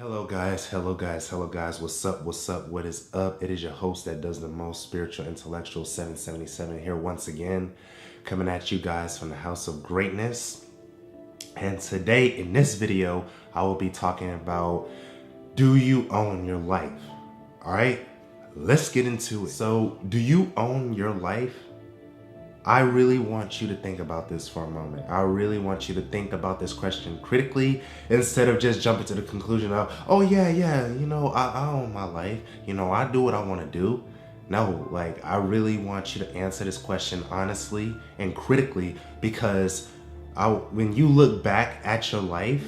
Hello guys, what's up, what is up? It is your host that does the most, Spiritual Intellectual 777, here once again, coming at you guys from the House of Greatness. And today in this video, I will be talking about, do you own your life? All right, let's get into it. So, do you own your life? I really want you to think about this for a moment. I really want you to think about this question critically instead of just jumping to the conclusion of, oh yeah, I own my life. I do what I want to do. No, I really want you to answer this question honestly and critically, because when you look back at your life,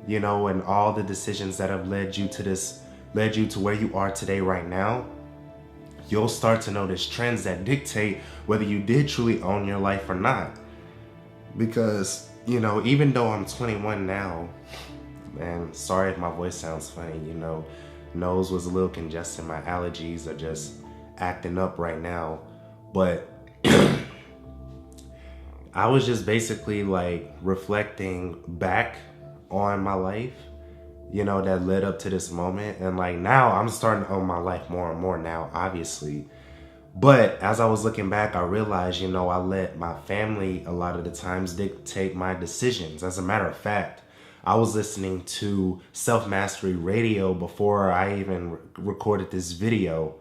and all the decisions that have led you to where you are today right now, you'll start to notice trends that dictate whether you did truly own your life or not. Because, even though I'm 21 now, and sorry if my voice sounds funny, nose was a little congested, my allergies are just acting up right now. But I was just basically reflecting back on my life, that led up to this moment. And now I'm starting to own my life more and more now, obviously. But as I was looking back, I realized, I let my family a lot of the times dictate my decisions. As a matter of fact, I was listening to Self Mastery Radio before I even recorded this video,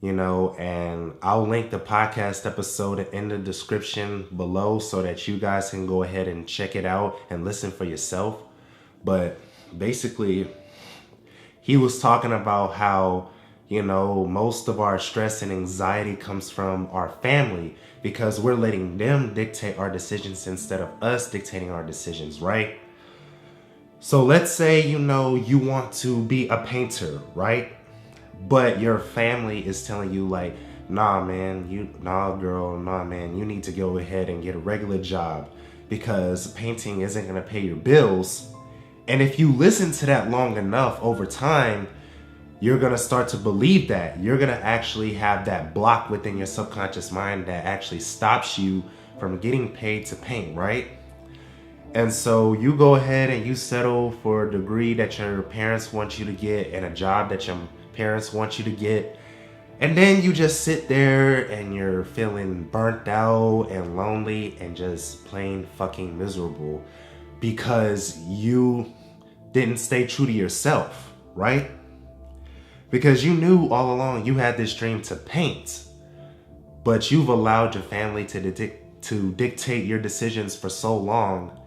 and I'll link the podcast episode in the description below so that you guys can go ahead and check it out and listen for yourself. But basically, he was talking about how, most of our stress and anxiety comes from our family because we're letting them dictate our decisions instead of us dictating our decisions, right? So let's say, you want to be a painter, right? But your family is telling you nah, man, you need to go ahead and get a regular job because painting isn't going to pay your bills. And if you listen to that long enough over time, you're going to start to believe that. You're going to actually have that block within your subconscious mind that actually stops you from getting paid to paint, right? And so you go ahead and you settle for a degree that your parents want you to get and a job that your parents want you to get. And then you just sit there and you're feeling burnt out and lonely and just plain fucking miserable because you didn't stay true to yourself, right? Because you knew all along you had this dream to paint, but you've allowed your family to dictate your decisions for so long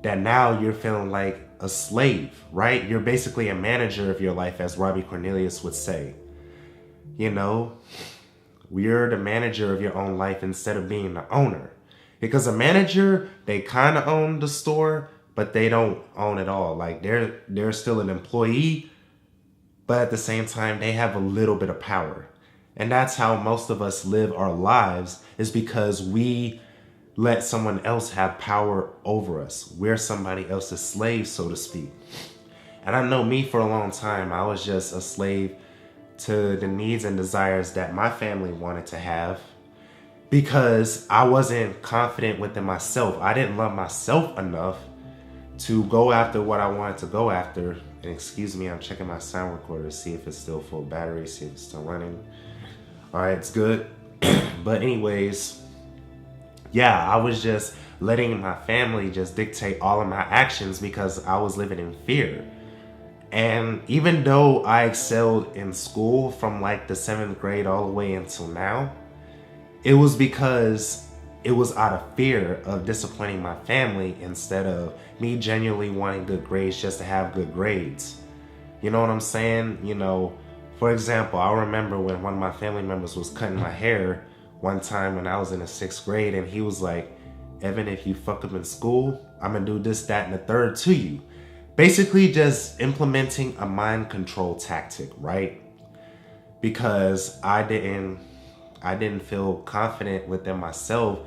that now you're feeling like a slave, right? You're basically a manager of your life, as Robbie Cornelius would say. You're the manager of your own life instead of being the owner. Because a manager, they kind of own the store, but they don't own it all. They're still an employee, but at the same time, they have a little bit of power. And that's how most of us live our lives, is because we let someone else have power over us. We're somebody else's slave, so to speak. And I know me, for a long time, I was just a slave to the needs and desires that my family wanted to have, because I wasn't confident within myself. I didn't love myself enough to go after what I wanted to go after. And excuse me, I'm checking my sound recorder to see if it's still full battery, see if it's still running. All right, it's good. But anyways, yeah, I was just letting my family just dictate all of my actions because I was living in fear. And even though I excelled in school from the 7th grade all the way until now, it was because it was out of fear of disappointing my family instead of me genuinely wanting good grades just to have good grades. You know what I'm saying? For example, I remember when one of my family members was cutting my hair one time when I was in the 6th grade, and he was like, Evan, if you fuck up in school, I'm gonna do this, that, and the third to you. Basically just implementing a mind control tactic, right? Because I didn't feel confident within myself.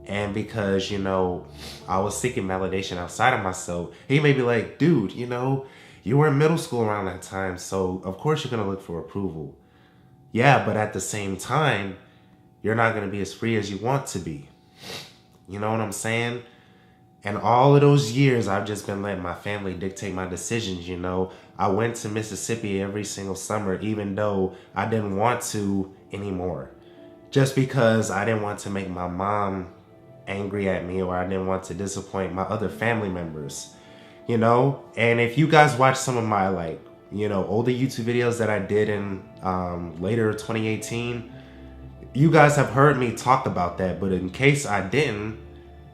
And because, I was seeking validation outside of myself. He may be like, dude, you were in middle school around that time, so of course you're going to look for approval. Yeah, but at the same time, you're not going to be as free as you want to be. You know what I'm saying? And all of those years, I've just been letting my family dictate my decisions, you know. I went to Mississippi every single summer, even though I didn't want to anymore. Just because I didn't want to make my mom angry at me, or I didn't want to disappoint my other family members, you know. And if you guys watch some of my, like, you know, older YouTube videos that I did in later 2018, you guys have heard me talk about that. But in case I didn't,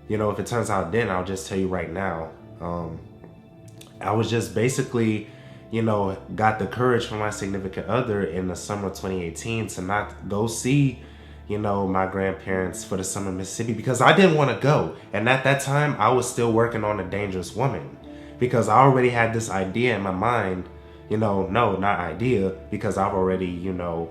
you know, if it turns out I didn't, I'll just tell you right now. I was just basically, you know, got the courage from my significant other in the summer of 2018 to not go see, you know, my grandparents for the summer in Mississippi, because I didn't want to go. And at that time, I was still working on A Dangerous Woman, because I already had this idea in my mind, you know, no, not idea, because I've already, you know,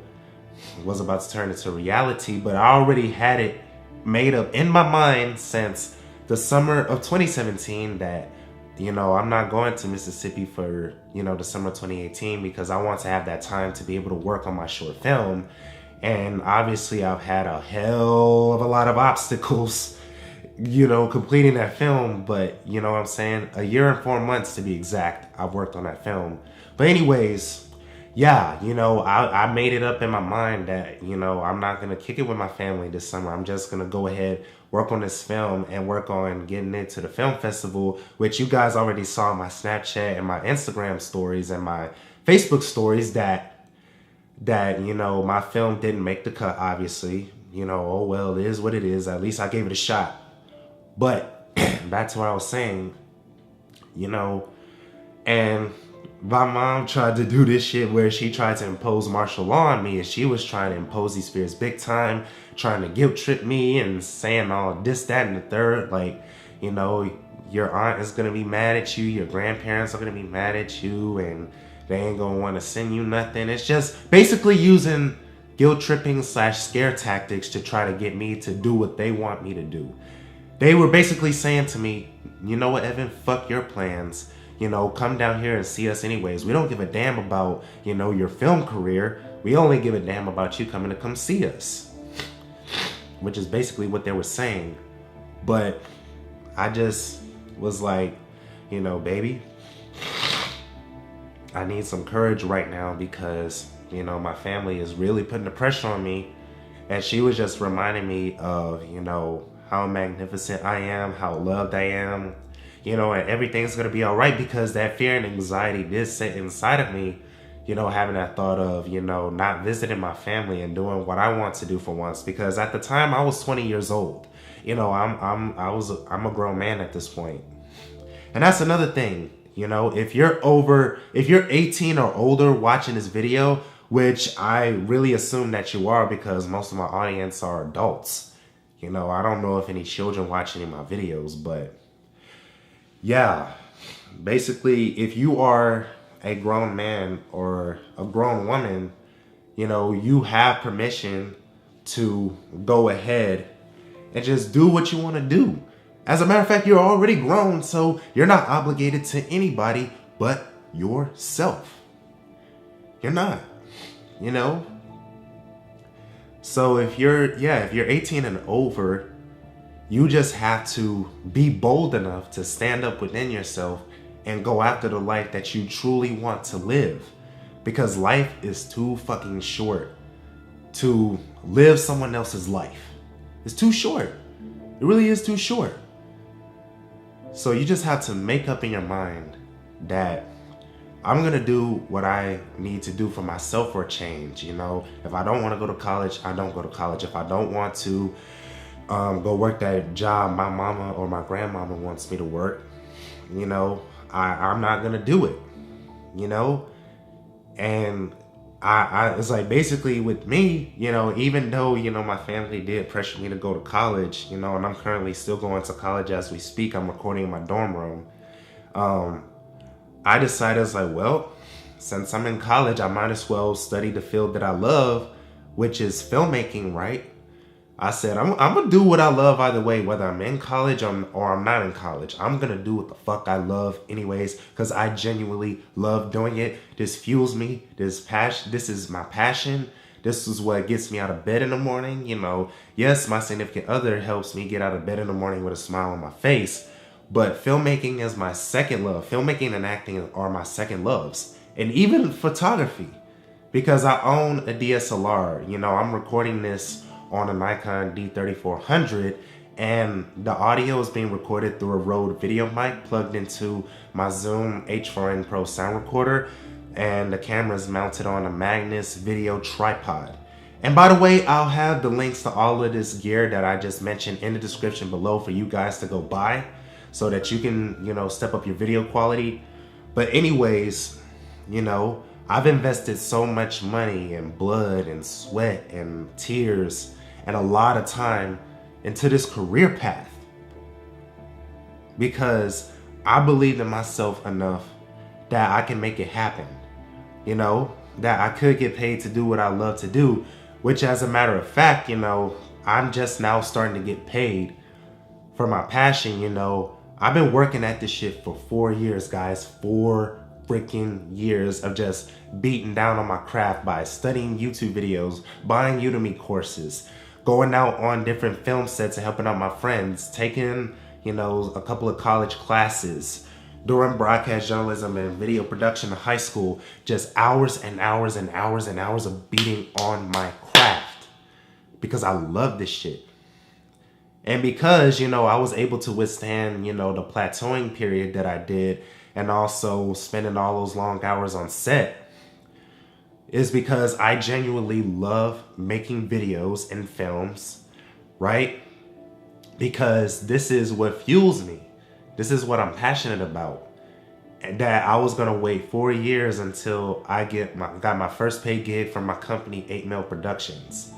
was about to turn into reality, but I already had it made up in my mind since the summer of 2017 that, you know, I'm not going to Mississippi for, you know, the summer of 2018, because I want to have that time to be able to work on my short film. And obviously I've had a hell of a lot of obstacles, you know, completing that film. But you know what I'm saying? A year and 4 months to be exact, I've worked on that film. But anyways, yeah, you know, I made it up in my mind that, you know, I'm not going to kick it with my family this summer. I'm just going to go ahead, work on this film, and work on getting into the film festival, which you guys already saw in my Snapchat and my Instagram stories and my Facebook stories that, you know, my film didn't make the cut, obviously. You know, oh, well, it is what it is. At least I gave it a shot. But back to what I was saying, you know, and my mom tried to do this shit where she tried to impose martial law on me, and she was trying to impose these fears big time, trying to guilt trip me and saying all this, that, and the third. Like, you know, your aunt is gonna be mad at you, your grandparents are gonna be mad at you, and they ain't gonna want to send you nothing. It's just basically using guilt tripping / scare tactics to try to get me to do what they want me to do. They were basically saying to me, you know what, Evan, fuck your plans. You know, come down here and see us anyways. We don't give a damn about, you know, your film career. We only give a damn about you coming to come see us. Which is basically what they were saying. But I just was like, you know, baby, I need some courage right now, because, you know, my family is really putting the pressure on me. And she was just reminding me of, you know, how magnificent I am, how loved I am, you know, and everything's gonna be all right, because that fear and anxiety did sit inside of me, you know, having that thought of, you know, not visiting my family and doing what I want to do for once. Because at the time I was 20 years old, you know, I'm a grown man at this point. And that's another thing, you know, if you're 18 or older watching this video, which I really assume that you are, because most of my audience are adults. You know, I don't know if any children watch any of my videos, but yeah, basically, if you are a grown man or a grown woman, you know, you have permission to go ahead and just do what you want to do. As a matter of fact, you're already grown, so you're not obligated to anybody but yourself. You're not, you know? So if you're 18 and over, you just have to be bold enough to stand up within yourself and go after the life that you truly want to live. Because life is too fucking short to live someone else's life. It's too short. It really is too short. So you just have to make up in your mind that I'm gonna do what I need to do for myself for a change. You know, if I don't want to go to college, I don't go to college. If I don't want to go work that job my mama or my grandmama wants me to work, you know, I'm not gonna do it. You know, and I it's like, basically with me, you know, even though, you know, my family did pressure me to go to college, you know, and I'm currently still going to college as we speak. I'm recording in my dorm room. I decided, I was like, well, since I'm in college, I might as well study the field that I love, which is filmmaking, right? I said, I'm gonna do what I love either way, whether I'm in college or I'm not in college. I'm gonna do what the fuck I love anyways, because I genuinely love doing it. This fuels me. This is my passion. This is what gets me out of bed in the morning. You know, yes, my significant other helps me get out of bed in the morning with a smile on my face, But filmmaking is my second love. Filmmaking and acting are my second loves. And even photography, because I own a DSLR. You know, I'm recording this on a Nikon D3400, and the audio is being recorded through a Rode video mic plugged into my Zoom H4n Pro sound recorder, and the camera is mounted on a Magnus video tripod. And by the way, I'll have the links to all of this gear that I just mentioned in the description below for you guys to go buy so that you can, you know, step up your video quality. But anyways, you know, I've invested so much money and blood and sweat and tears and a lot of time into this career path because I believed in myself enough that I can make it happen. You know, that I could get paid to do what I love to do, which as a matter of fact, you know, I'm just now starting to get paid for my passion. You know, I've been working at this shit for 4 years, guys. 4 freaking years of just beating down on my craft by studying YouTube videos, buying Udemy courses, going out on different film sets and helping out my friends, taking, you know, a couple of college classes, during broadcast journalism and video production in high school, just hours and hours and hours and hours of beating on my craft because I love this shit. And because, you know, I was able to withstand, you know, the plateauing period that I did and also spending all those long hours on set is because I genuinely love making videos and films, right? Because this is what fuels me. This is what I'm passionate about. And that I was gonna wait 4 years until I got my first paid gig from my company, 8 Mil Productions.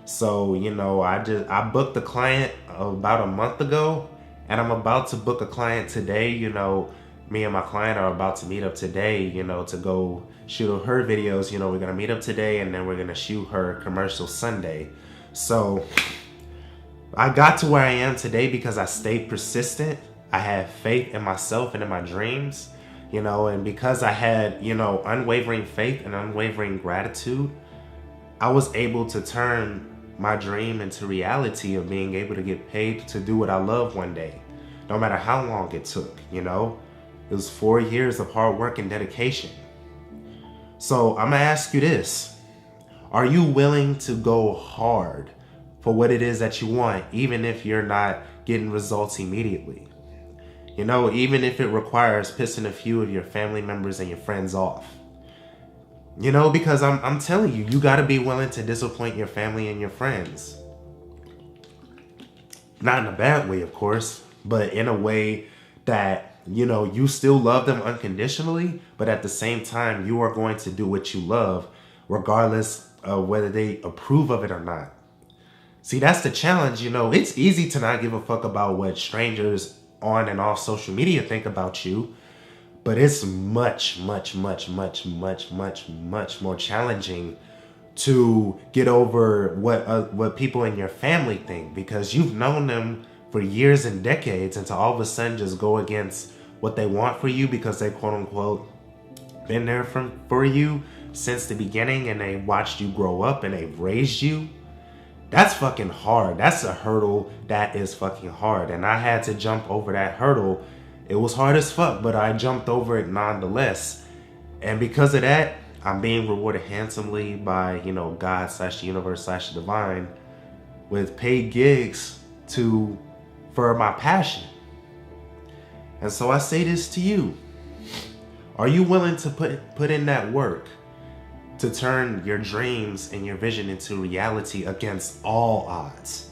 So, you know, I booked the client about a month ago, and I'm about to book a client today. You know, me and my client are about to meet up today, you know, to go shoot her videos. You know, we're gonna meet up today and then we're gonna shoot her commercial Sunday. So I got to where I am today because I stayed persistent. I had faith in myself and in my dreams, you know, and because I had, you know, unwavering faith and unwavering gratitude, I was able to turn my dream into reality of being able to get paid to do what I love one day, no matter how long it took, you know. It was 4 years of hard work and dedication. So I'm gonna ask you this. Are you willing to go hard for what it is that you want, even if you're not getting results immediately? You know, even if it requires pissing a few of your family members and your friends off. You know, because I'm telling you, you gotta be willing to disappoint your family and your friends. Not in a bad way, of course, but in a way that, you know, you still love them unconditionally, but at the same time, you are going to do what you love, regardless of whether they approve of it or not. See, that's the challenge, you know. It's easy to not give a fuck about what strangers on and off social media think about you, but it's much, much, much, much, much, much, much more challenging to get over what people in your family think, because you've known them for years and decades, and to all of a sudden just go against what they want for you because they quote unquote been there for you since the beginning and they watched you grow up and they've raised you. That's fucking hard. That's a hurdle that is fucking hard. And I had to jump over that hurdle. It was hard as fuck, but I jumped over it nonetheless. And because of that, I'm being rewarded handsomely by, you know, God / the universe / divine with paid gigs for my passion. And so I say this to you. Are you willing to put in that work to turn your dreams and your vision into reality against all odds?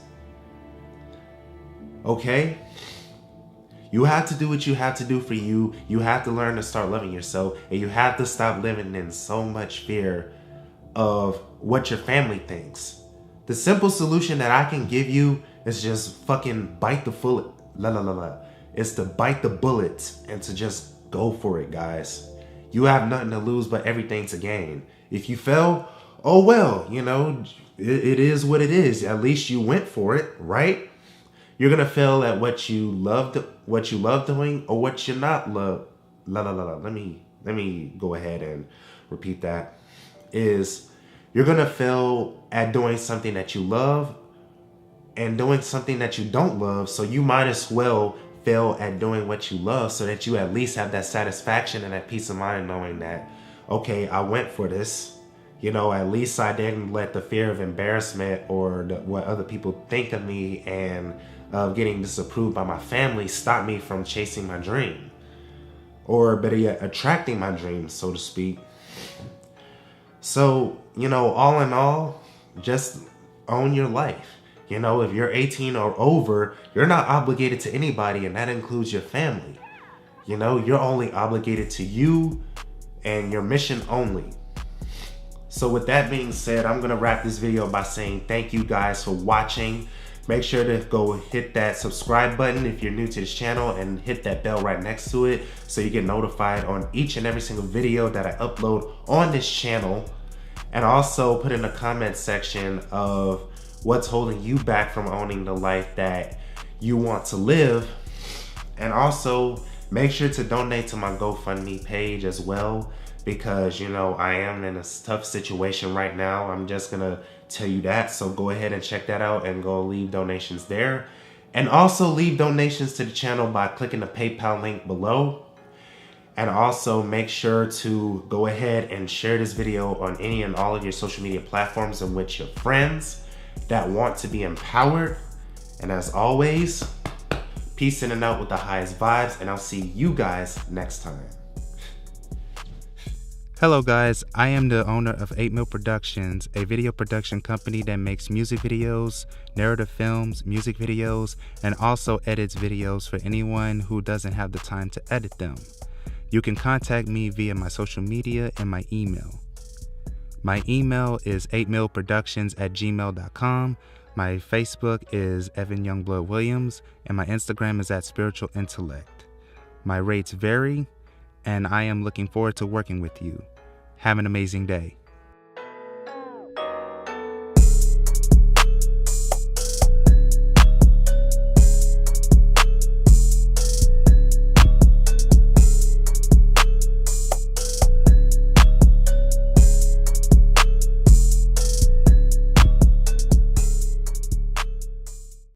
Okay? You have to do what you have to do for you. You have to learn to start loving yourself, and you have to stop living in so much fear of what your family thinks. The simple solution that I can give you is just fucking bite the bullet. It's to bite the bullet and to just go for it, guys. You have nothing to lose but everything to gain. If you fail, oh well, you know, it is what it is. At least you went for it, right? You're gonna fail at what you love doing, or what you not love. Let me go ahead and repeat that. You're gonna fail at doing something that you love and doing something that you don't love. So you might as well fail at doing what you love, so that you at least have that satisfaction and that peace of mind knowing that, okay, I went for this. You know, at least I didn't let the fear of embarrassment or what other people think of me and of getting disapproved by my family stop me from chasing my dream. Or better yet, attracting my dreams, so to speak. So, you know, all in all, just own your life. You know, if you're 18 or over, you're not obligated to anybody, and that includes your family. You know, you're only obligated to you and your mission only. So with that being said, I'm going to wrap this video by saying thank you guys for watching. Make sure to go hit that subscribe button if you're new to this channel, and hit that bell right next to it so you get notified on each and every single video that I upload on this channel. And also put in the comment section of what's holding you back from owning the life that you want to live. And also make sure to donate to my GoFundMe page as well, because, you know, I am in a tough situation right now. I'm just gonna tell you that. So go ahead and check that out and go leave donations there. And also leave donations to the channel by clicking the PayPal link below. And also make sure to go ahead and share this video on any and all of your social media platforms and with your friends that want to be empowered. And as always, peace in and out with the highest vibes, and I'll see you guys next time. Hello guys, I am the owner of 8 Mil Productions, a video production company that makes music videos, narrative films, music videos, and also edits videos for anyone who doesn't have the time to edit them. You can contact me via my social media and my email. My email is 8milproductions@gmail.com. My Facebook is Evan Youngblood Williams, and my Instagram is @spiritualintellect. My rates vary, and I am looking forward to working with you. Have an amazing day.